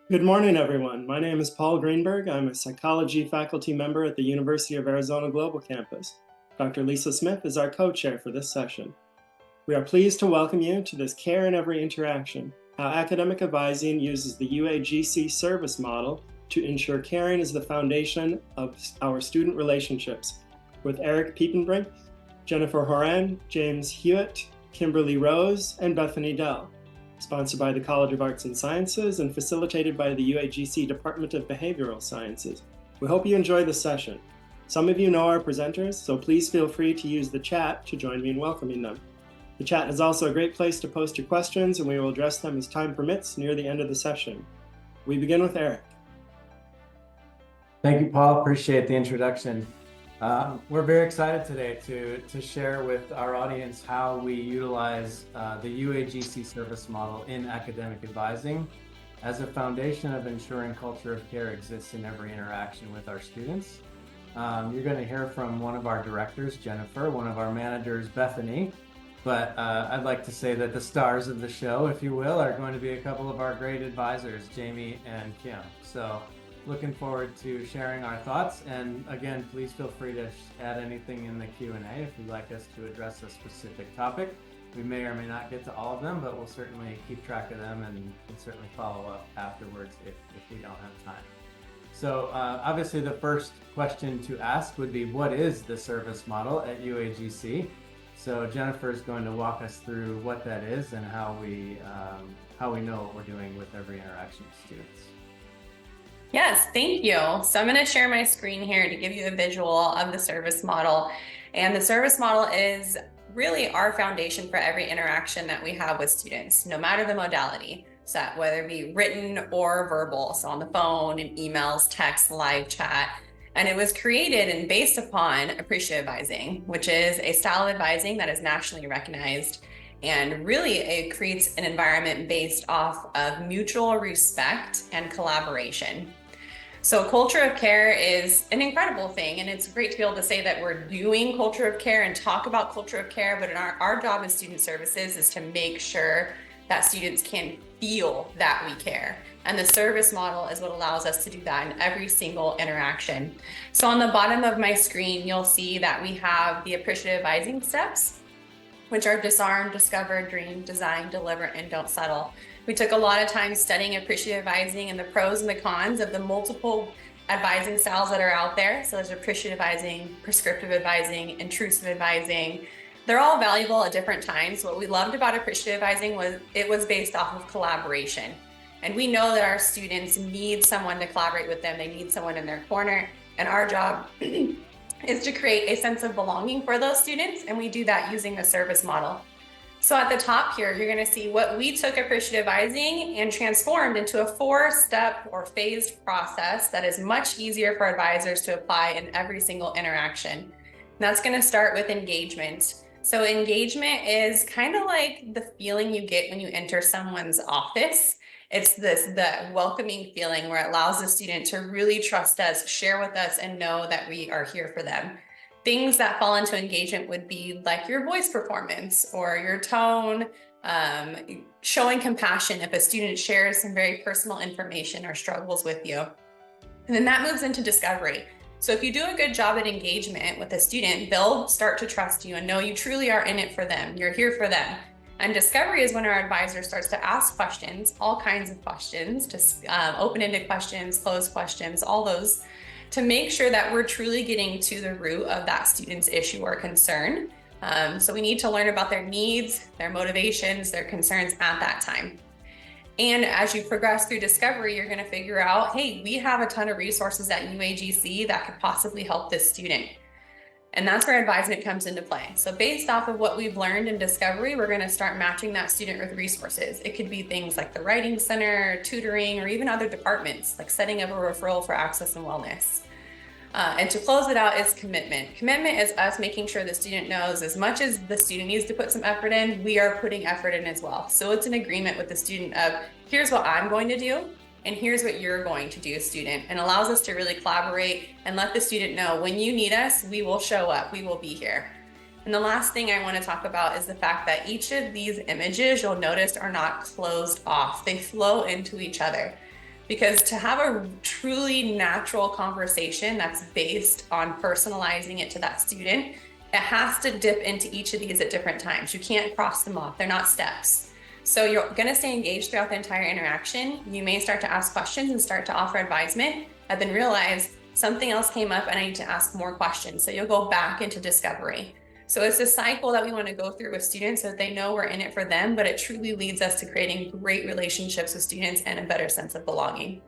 Good morning, everyone. My name is Paul Greenberg. I'm a psychology faculty member at the University of Arizona Global Campus. Dr. Lisa Smith is our co-chair for this session. We are pleased to welcome you to this Care in Every Interaction, how academic advising uses the UAGC Service Model to ensure caring is the foundation of our student relationships, with Eric Piepenbrink, Jennifer Horan, James Hewitt, Kimberly Rose, and Bethany Dell. Sponsored by the College of Arts and Sciences and facilitated by the UAGC Department of Behavioral Sciences. We hope you enjoy the session. Some of you know our presenters, so please feel free to use the chat to join me in welcoming them. The chat is also a great place to post your questions, and we will address them as time permits near the end of the session. We begin with Eric. Thank you, Paul. Appreciate the introduction. We're very excited today to share with our audience how we utilize the UAGC service model in academic advising as a foundation of ensuring culture of care exists in every interaction with our students. You're going to hear from one of our directors, Jennifer, one of our managers, Bethany, but I'd like to say that the stars of the show, if you will, are going to be a couple of our great advisors, Jamie and Kim. So looking forward to sharing our thoughts, and again, please feel free to add anything in the Q&A if you'd like us to address a specific topic. We may or may not get to all of them, but we'll certainly keep track of them and can certainly follow up afterwards if we don't have time. So obviously the first question to ask would be, what is the service model at UAGC? So Jennifer is going to walk us through what that is and how we know what we're doing with every interaction with students. Yes, thank you. So I'm going to share my screen here to give you a visual of the service model. And the service model is really our foundation for every interaction that we have with students, no matter the modality, so whether it be written or verbal, so on the phone, in emails, text, live chat. And it was created and based upon appreciative advising, which is a style of advising that is nationally recognized. And really, it creates an environment based off of mutual respect and collaboration. So culture of care is an incredible thing, and it's great to be able to say that we're doing culture of care and talk about culture of care, but our job as student services is to make sure that students can feel that we care. And the service model is what allows us to do that in every single interaction. So on the bottom of my screen, you'll see that we have the appreciative advising steps, which are disarm, discover, dream, design, deliver, and don't settle. We took a lot of time studying appreciative advising and the pros and the cons of the multiple advising styles that are out there. So there's appreciative advising, prescriptive advising, intrusive advising. They're all valuable at different times. What we loved about appreciative advising was it was based off of collaboration. And we know that our students need someone to collaborate with them. They need someone in their corner. And our job is to create a sense of belonging for those students, and we do that using the service model. So at the top here, you're going to see what we took appreciative advising and transformed into a 4-step or phased process that is much easier for advisors to apply in every single interaction. And that's going to start with engagement. So engagement is kind of like the feeling you get when you enter someone's office. It's the welcoming feeling where it allows the student to really trust us, share with us, and know that we are here for them. Things that fall into engagement would be like your voice performance or your tone, showing compassion if a student shares some very personal information or struggles with you. And then that moves into discovery. So if you do a good job at engagement with a student, they'll start to trust you and know you truly are in it for them. You're here for them. And discovery is when our advisor starts to ask questions, all kinds of questions, just open-ended questions, closed questions, all those, to make sure that we're truly getting to the root of that student's issue or concern. So we need to learn about their needs, their motivations, their concerns at that time. And as you progress through discovery, you're going to figure out, hey, we have a ton of resources at UAGC that could possibly help this student. And that's where advisement comes into play. So based off of what we've learned in discovery, we're going to start matching that student with resources. It could be things like the Writing Center, tutoring, or even other departments, like setting up a referral for access and wellness. And to close it out is commitment. Commitment is us making sure the student knows as much as the student needs to put some effort in, we are putting effort in as well. So it's an agreement with the student of, here's what I'm going to do, and here's what you're going to do, student, and allows us to really collaborate and let the student know when you need us, we will show up, we will be here. And the last thing I want to talk about is the fact that each of these images, you'll notice, are not closed off. They flow into each other. Because to have a truly natural conversation that's based on personalizing it to that student, it has to dip into each of these at different times. You can't cross them off. They're not steps. So you're going to stay engaged throughout the entire interaction. You may start to ask questions and start to offer advisement, and then realize something else came up and I need to ask more questions. So you'll go back into discovery. So it's a cycle that we want to go through with students so that they know we're in it for them, but it truly leads us to creating great relationships with students and a better sense of belonging.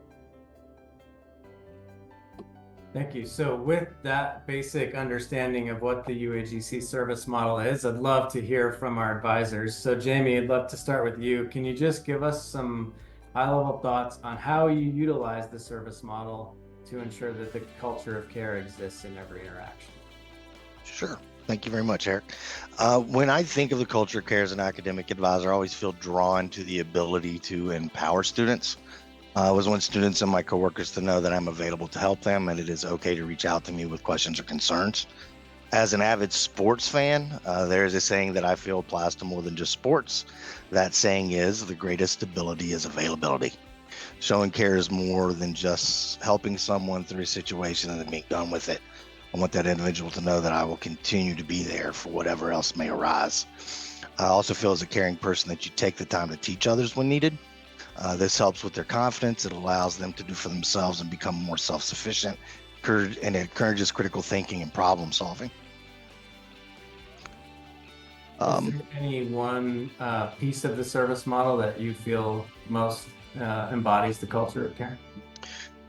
Thank you. So with that basic understanding of what the UAGC service model is, I'd love to hear from our advisors. So Jamie, I'd love to start with you. Can you just give us some high-level thoughts on how you utilize the service model to ensure that the culture of care exists in every interaction? Sure. Thank you very much, Eric. When I think of the culture of care as an academic advisor, I always feel drawn to the ability to empower students. I always want students and my coworkers to know that I'm available to help them and it is okay to reach out to me with questions or concerns. As an avid sports fan, there's a saying that I feel applies to more than just sports. That saying is, the greatest ability is availability. Showing care is more than just helping someone through a situation and then being done with it. I want that individual to know that I will continue to be there for whatever else may arise. I also feel as a caring person that you take the time to teach others when needed. This helps with their confidence. It allows them to do for themselves and become more self-sufficient, and it encourages critical thinking and problem solving. Is there any one piece of the service model that you feel most embodies the culture of care?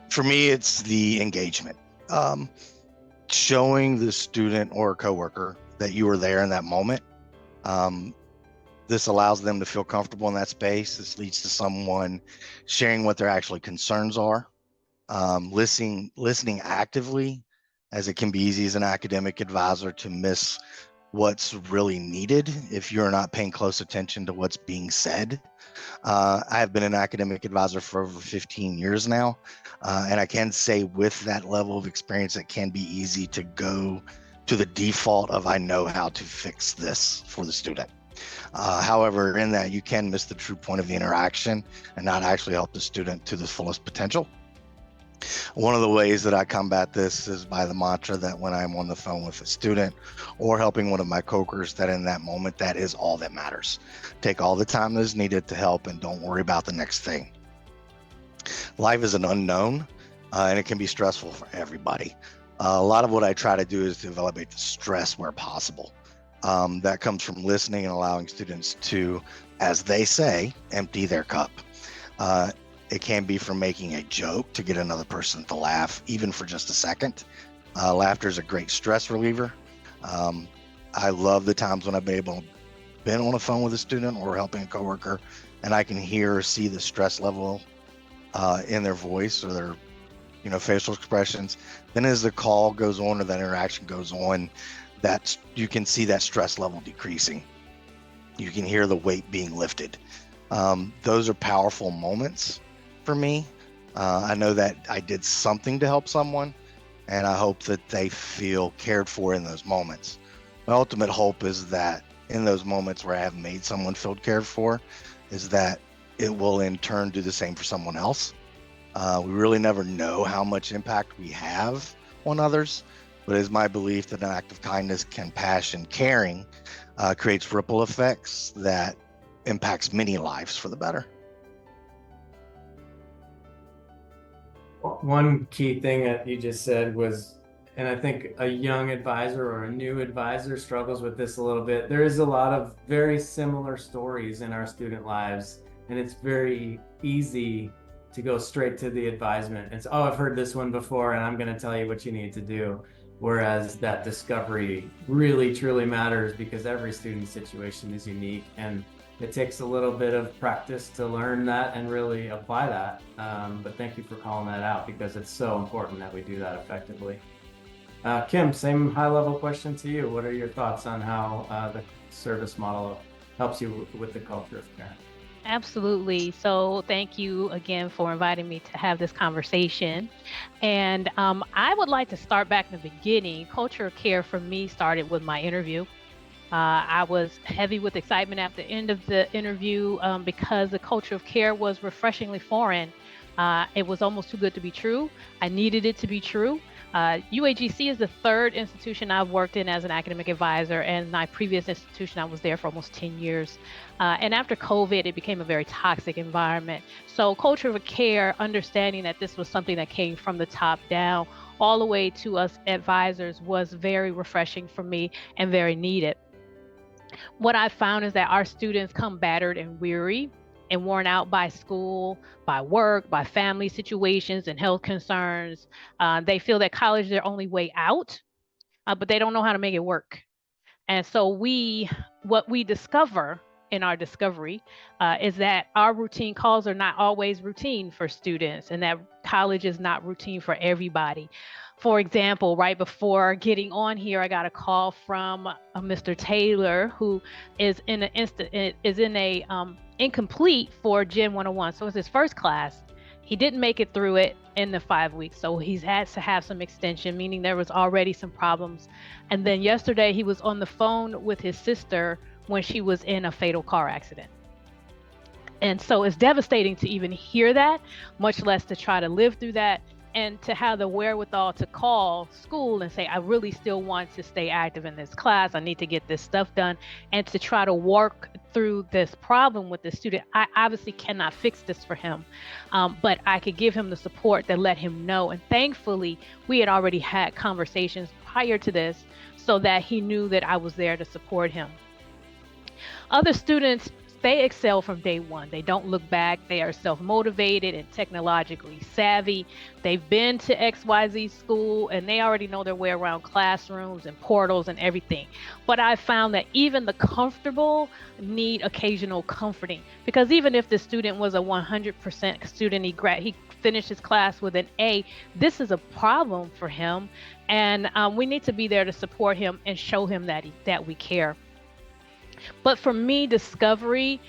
For me, it's the engagement. Showing the student or coworker that you were there in that moment. This allows them to feel comfortable in that space. This leads to someone sharing what their actual concerns are, listening actively, as it can be easy as an academic advisor to miss what's really needed if you're not paying close attention to what's being said. I have been an academic advisor for over 15 years now, and I can say with that level of experience, it can be easy to go to the default of I know how to fix this for the student. However, in that you can miss the true point of the interaction and not actually help the student to the fullest potential. One of the ways that I combat this is by the mantra that when I'm on the phone with a student or helping one of my coworkers, that in that moment, that is all that matters. Take all the time that is needed to help and don't worry about the next thing. Life is an unknown and it can be stressful for everybody. A lot of what I try to do is to elevate the stress where possible. That comes from listening and allowing students to, as they say, empty their cup. It can be from making a joke to get another person to laugh, even for just a second. Laughter is a great stress reliever. I love the times when I've been on a phone with a student or helping a coworker, and I can hear or see the stress level in their voice or their facial expressions. Then as the call goes on or that interaction goes on, that you can see that stress level decreasing. You can hear the weight being lifted. Those are powerful moments for me. I know that I did something to help someone, and I hope that they feel cared for in those moments. My ultimate hope is that in those moments where I have made someone feel cared for, is that it will in turn do the same for someone else. We really never know how much impact we have on others, but it is my belief that an act of kindness, compassion, caring creates ripple effects that impacts many lives for the better. One key thing that you just said was, and I think a young advisor or a new advisor struggles with this a little bit. There is a lot of very similar stories in our student lives, and it's very easy to go straight to the advisement. It's, oh, I've heard this one before, and I'm going to tell you what you need to do. Whereas that discovery really, truly matters because every student situation is unique, and it takes a little bit of practice to learn that and really apply that. But thank you for calling that out because it's so important that we do that effectively. Kim, same high-level question to you. What are your thoughts on how the service model helps you with the culture of care? Absolutely. So thank you again for inviting me to have this conversation. And I would like to start back in the beginning. Culture of care for me started with my interview. I was heavy with excitement at the end of the interview because the culture of care was refreshingly foreign It was almost too good to be true. I needed it to be true. UAGC is the third institution I've worked in as an academic advisor, and my previous institution, I was there for almost 10 years. And after COVID, it became a very toxic environment. So culture of care, understanding that this was something that came from the top down all the way to us advisors, was very refreshing for me and very needed. What I found is that our students come battered and weary and worn out by school, by work, by family situations and health concerns. They feel that college is their only way out, but they don't know how to make it work. And so what we discover in our discovery is that our routine calls are not always routine for students, and that college is not routine for everybody. For example, right before getting on here, I got a call from Mr. Taylor, who is in a incomplete for Gen 101. So it's his first class. He didn't make it through it in the 5 weeks, so he's had to have some extension, meaning there was already some problems. And then yesterday he was on the phone with his sister when she was in a fatal car accident. And so it's devastating to even hear that, much less to try to live through that, and to have the wherewithal to call school and say, I really still want to stay active in this class. I need to get this stuff done, and to try to work through this problem with the student. I obviously cannot fix this for him, but I could give him the support that let him know. And thankfully, we had already had conversations prior to this so that he knew that I was there to support him. Other students, they excel from day one. They don't look back. They are self-motivated and technologically savvy. They've been to XYZ school and they already know their way around classrooms and portals and everything. But I found that even the comfortable need occasional comforting, because even if the student was a 100% student, he finished his class with an A, this is a problem for him. And we need to be there to support him and show him that we care. But for me, discovery,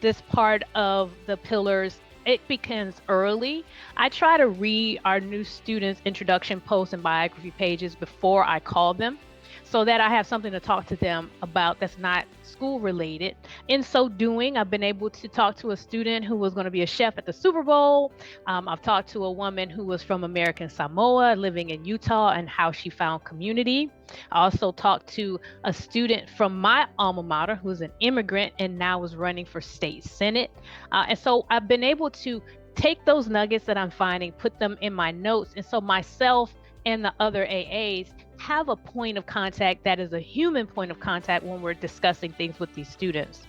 this part of the pillars, it begins early. I try to read our new students' introduction posts and biography pages before I call them, so that I have something to talk to them about that's not school related. In so doing, I've been able to talk to a student who was going to be a chef at the Super Bowl. I've talked to a woman who was from American Samoa living in Utah and how she found community. I also talked to a student from my alma mater who's an immigrant and now is running for state senate. And so I've been able to take those nuggets that I'm finding, put them in my notes. And so myself and the other AAs have a point of contact that is a human point of contact when we're discussing things with these students.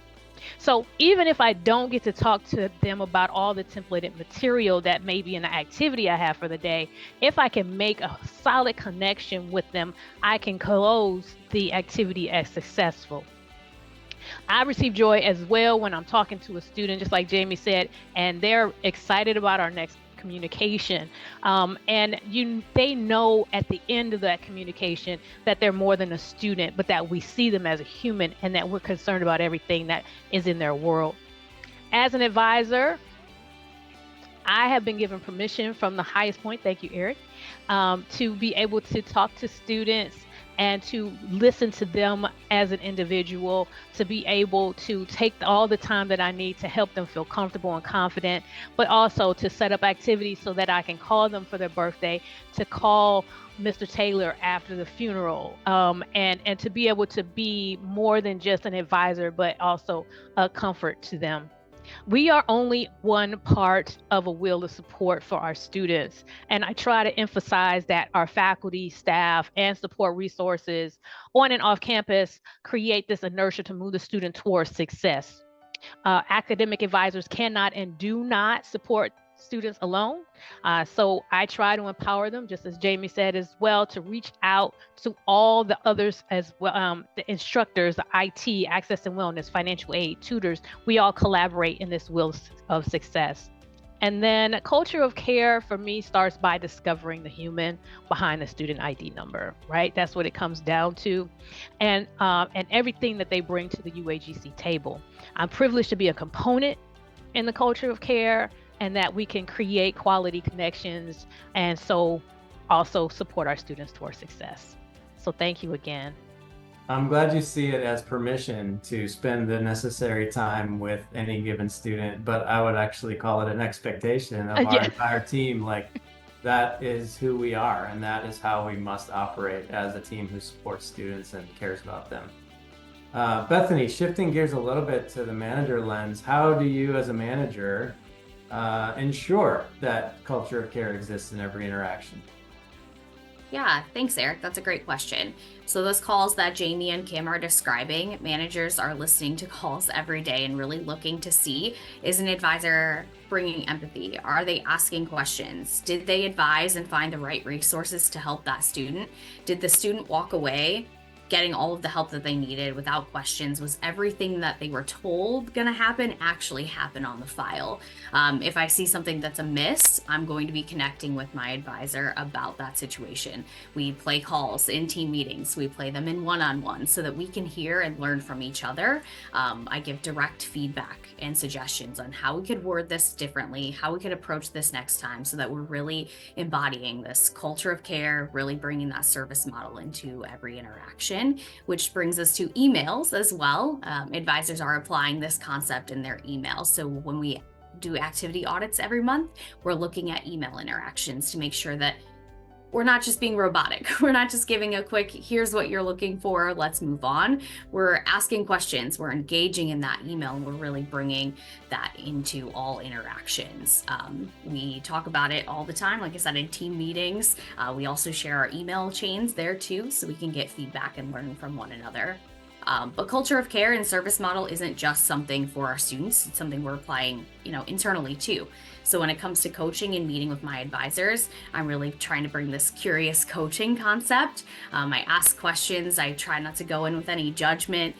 So even if I don't get to talk to them about all the templated material that may be in the activity I have for the day, if I can make a solid connection with them, I can close the activity as successful. I receive joy as well when I'm talking to a student, just like Jamie said, and they're excited about our next communication. And they know at the end of that communication that they're more than a student, but that we see them as a human and that we're concerned about everything that is in their world. As an advisor, I have been given permission from the highest point, thank you, Eric, to be able to talk to students and to listen to them as an individual, to be able to take all the time that I need to help them feel comfortable and confident, but also to set up activities so that I can call them for their birthday, to call Mr. Taylor after the funeral, and to be able to be more than just an advisor, but also a comfort to them. We are only one part of a wheel of support for our students. And I try to emphasize that our faculty, staff, and support resources on and off campus create this inertia to move the student towards success. Academic advisors cannot and do not support students alone. So I try to empower them, just as Jamie said as well, to reach out to all the others as well, the instructors, the IT, access and wellness, financial aid, tutors. We all collaborate in this wheel of success. And then culture of care for me starts by discovering the human behind the student ID number, right? That's what it comes down to. And everything that they bring to the UAGC table. I'm privileged to be a component in the culture of care, and that we can create quality connections and so also support our students towards success. So thank you again. I'm glad you see it as permission to spend the necessary time with any given student, but I would actually call it an expectation of our Yeah. entire team. Like, that is who we are, and that is how we must operate as a team who supports students and cares about them. Bethany, shifting gears a little bit to the manager lens, how do you as a manager ensure that culture of care exists in every interaction? Yeah, thanks, Eric. That's a great question. So those calls that Jamie and Kim are describing, managers are listening to calls every day and really looking to see, is an advisor bringing empathy? Are they asking questions? Did they advise and find the right resources to help that student? Did the student walk away getting all of the help that they needed without questions? Was everything that they were told going to happen actually happen on the file? If I see something that's amiss, I'm going to be connecting with my advisor about that situation. We play calls in team meetings. We play them in one-on-one so that we can hear and learn from each other. I give direct feedback and suggestions on how we could word this differently, how we could approach this next time, so that we're really embodying this culture of care, really bringing that service model into every interaction. Which brings us to emails as well. Advisors are applying this concept in their emails. So when we do activity audits every month, we're looking at email interactions to make sure that we're not just being robotic. We're not just giving a quick, here's what you're looking for, let's move on. We're asking questions, we're engaging in that email, and we're really bringing that into all interactions. We talk about it all the time, like I said, in team meetings. We also share our email chains there too, so we can get feedback and learn from one another. But culture of care and service model isn't just something for our students, it's something we're applying, internally too. So when it comes to coaching and meeting with my advisors, I'm really trying to bring this curious coaching concept. I ask questions. I try not to go in with any judgment,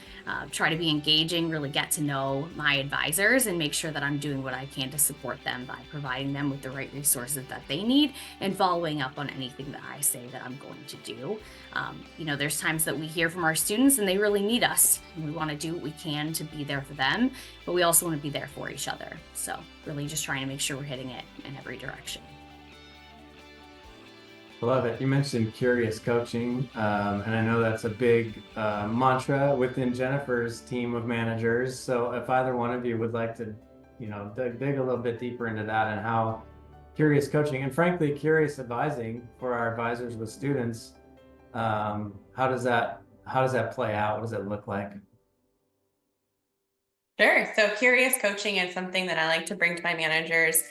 try to be engaging, really get to know my advisors and make sure that I'm doing what I can to support them by providing them with the right resources that they need and following up on anything that I say that I'm going to do. There's times that we hear from our students and they really need us. And we want to do what we can to be there for them, but we also want to be there for each other. So really just trying to make sure we're hitting it in every direction. Love it. You mentioned curious coaching, and I know that's a big mantra within Jennifer's team of managers. So if either one of you would like to, dig a little bit deeper into that and how curious coaching and frankly, curious advising for our advisors with students, how does that play out? What does it look like? Sure. So curious coaching is something that I like to bring to my managers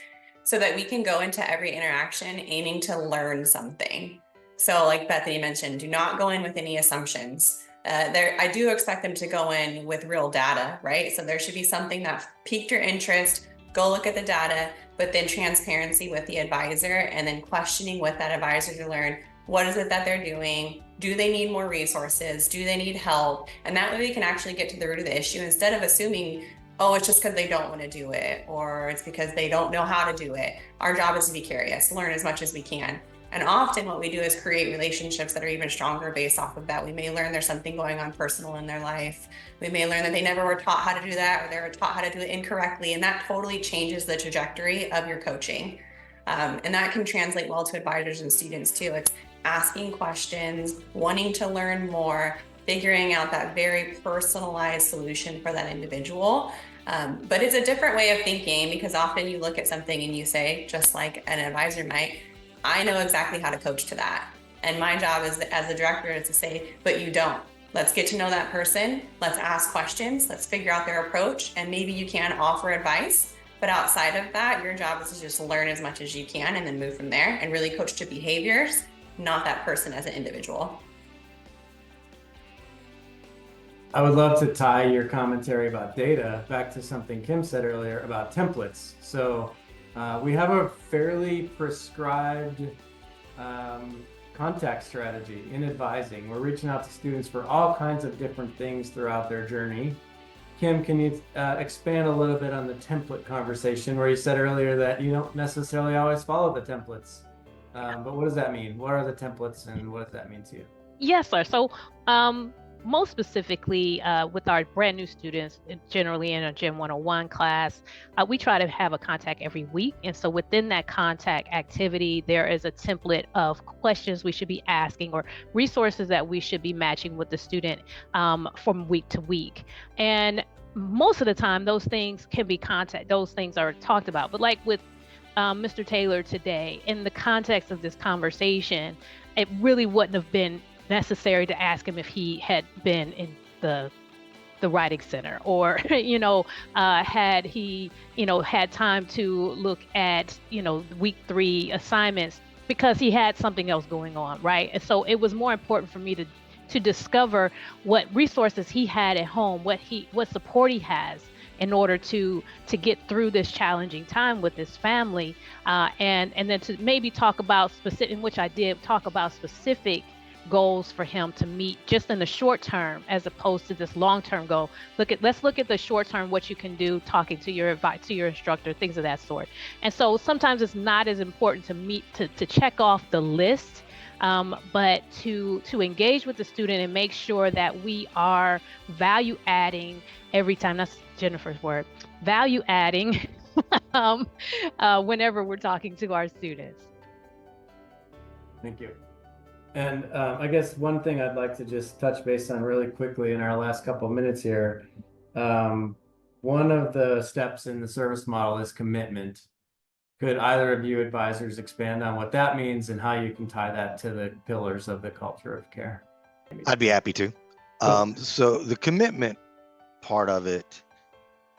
so that we can go into every interaction aiming to learn something. So like Bethany mentioned, do not go in with any assumptions. I do expect them to go in with real data, right? So there should be something that piqued your interest, go look at the data, but then transparency with the advisor and then questioning with that advisor to learn what is it that they're doing? Do they need more resources? Do they need help? And that way we can actually get to the root of the issue instead of assuming, oh, it's just because they don't want to do it, or it's because they don't know how to do it. Our job is to be curious, learn as much as we can. And often what we do is create relationships that are even stronger based off of that. We may learn there's something going on personal in their life. We may learn that they never were taught how to do that, or they were taught how to do it incorrectly. And that totally changes the trajectory of your coaching. And that can translate well to advisors and students too. It's asking questions, wanting to learn more, figuring out that very personalized solution for that individual. But it's a different way of thinking because often you look at something and you say, just like an advisor might, I know exactly how to coach to that. And my job as the director is to say, but you don't. Let's get to know that person. Let's ask questions. Let's figure out their approach. And maybe you can offer advice. But outside of that, your job is to just learn as much as you can and then move from there and really coach to behaviors, not that person as an individual. I would love to tie your commentary about data back to something Kim said earlier about templates. So we have a fairly prescribed contact strategy in advising. We're reaching out to students for all kinds of different things throughout their journey. Kim, can you expand a little bit on the template conversation where you said earlier that you don't necessarily always follow the templates? But what does that mean? What are the templates and what does that mean to you? Yes, sir. So most specifically with our brand new students, generally in a Gen 101 class, we try to have a contact every week. And so within that contact activity, there is a template of questions we should be asking or resources that we should be matching with the student from week to week. And most of the time, those things are talked about. But like with Mr. Taylor today, in the context of this conversation, it really wouldn't have been necessary to ask him if he had been in the writing center, or had he had time to look at week 3 assignments, because he had something else going on, right? And so it was more important for me to discover what resources he had at home, what support he has in order to get through this challenging time with his family, and then to maybe talk about specific goals for him to meet just in the short term, as opposed to this long-term goal. Let's look at the short term, what you can do, talking to your instructor, things of that sort. And so sometimes it's not as important to check off the list, but to engage with the student and make sure that we are value adding every time. That's Jennifer's word, value adding, whenever we're talking to our students. Thank you. And I guess one thing I'd like to just touch base on really quickly in our last couple of minutes here. One of the steps in the service model is commitment. Could either of you advisors expand on what that means and how you can tie that to the pillars of the culture of care? I'd be happy to. So the commitment part of it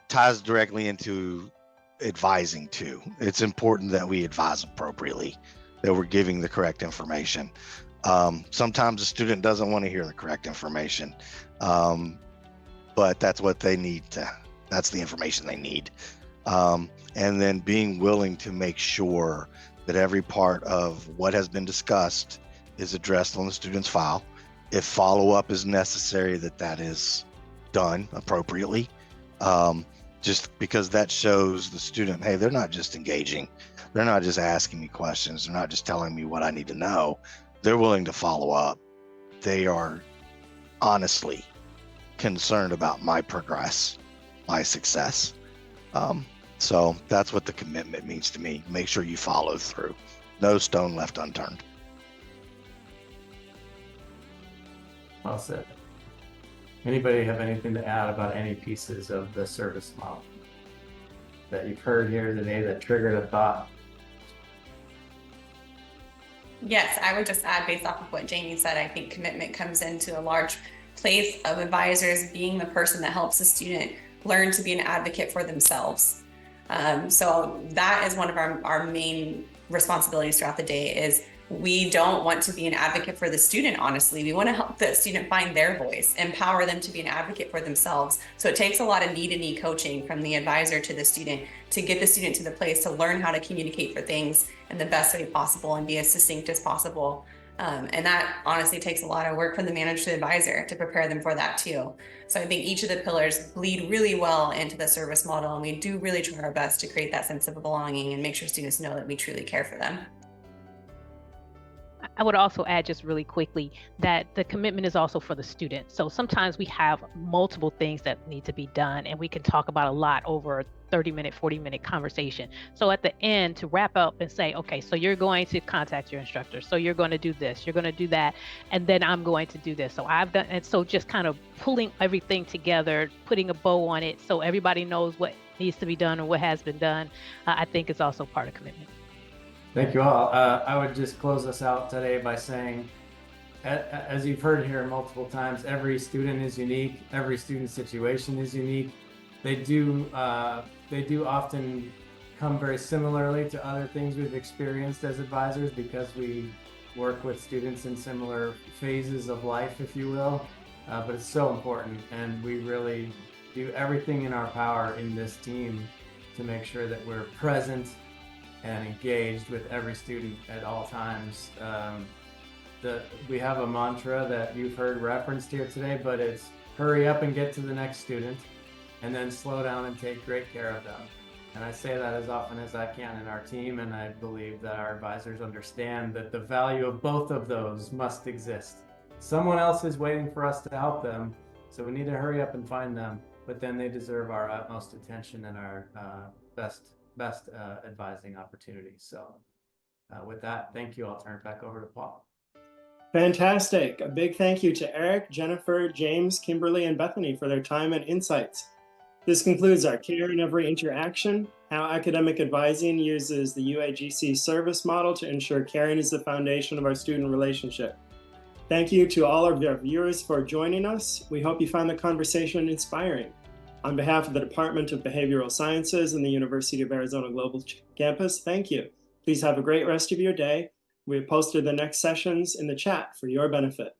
ties directly into advising too. It's important that we advise appropriately, that we're giving the correct information. Sometimes the student doesn't want to hear the correct information, but that's what they need that's the information they need. And then being willing to make sure that every part of what has been discussed is addressed on the student's file. If follow-up is necessary, that is done appropriately, just because that shows the student, hey, they're not just engaging, they're not just asking me questions, they're not just telling me what I need to know, they're willing to follow up. They are honestly concerned about my progress, my success. So that's what the commitment means to me. Make sure you follow through. No stone left unturned. Well said. Anybody have anything to add about any pieces of the service model that you've heard here today that triggered a thought? Yes, I would just add, based off of what Jamie said, I think commitment comes into a large place of advisors being the person that helps the student learn to be an advocate for themselves. So that is one of our main responsibilities throughout the day. Is we don't want to be an advocate for the student, honestly. We want to help the student find their voice, empower them to be an advocate for themselves. So it takes a lot of knee-to-knee coaching from the advisor to the student to get the student to the place to learn how to communicate for things in the best way possible and be as succinct as possible. And that honestly takes a lot of work from the manager to the advisor to prepare them for that too. So I think each of the pillars bleed really well into the service model, and we do really try our best to create that sense of belonging and make sure students know that we truly care for them. I would also add just really quickly that the commitment is also for the student. So sometimes we have multiple things that need to be done, and we can talk about a lot over a 30-minute, 40-minute conversation. So at the end, to wrap up and say, okay, so you're going to contact your instructor. So you're going to do this, you're going to do that, and then I'm going to do this. So I've done, and so just kind of pulling everything together, putting a bow on it so everybody knows what needs to be done or what has been done, I think is also part of commitment. Thank you all. I would just close us out today by saying, as you've heard here multiple times, every student is unique. Every student situation is unique. They do often come very similarly to other things we've experienced as advisors, because we work with students in similar phases of life, if you will. But it's so important, and we really do everything in our power in this team to make sure that we're present and engaged with every student at all times. We have a mantra that you've heard referenced here today, but it's hurry up and get to the next student, and then slow down and take great care of them. And I say that as often as I can in our team, and I believe that our advisors understand that the value of both of those must exist someone else is waiting for us to help them. So we need to hurry up and find them, but then they deserve our utmost attention and our best advising opportunities. So with that, thank you. I'll turn it back over to Paul. Fantastic. A big thank you to Eric, Jennifer, James, Kimberly, and Bethany for their time and insights. This concludes our Care in Every Interaction, how academic advising uses the UAGC service model to ensure caring is the foundation of our student relationship. Thank you to all of our viewers for joining us. We hope you found the conversation inspiring. On behalf of the Department of Behavioral Sciences and the University of Arizona Global Campus, thank you. Please have a great rest of your day. We have posted the next sessions in the chat for your benefit.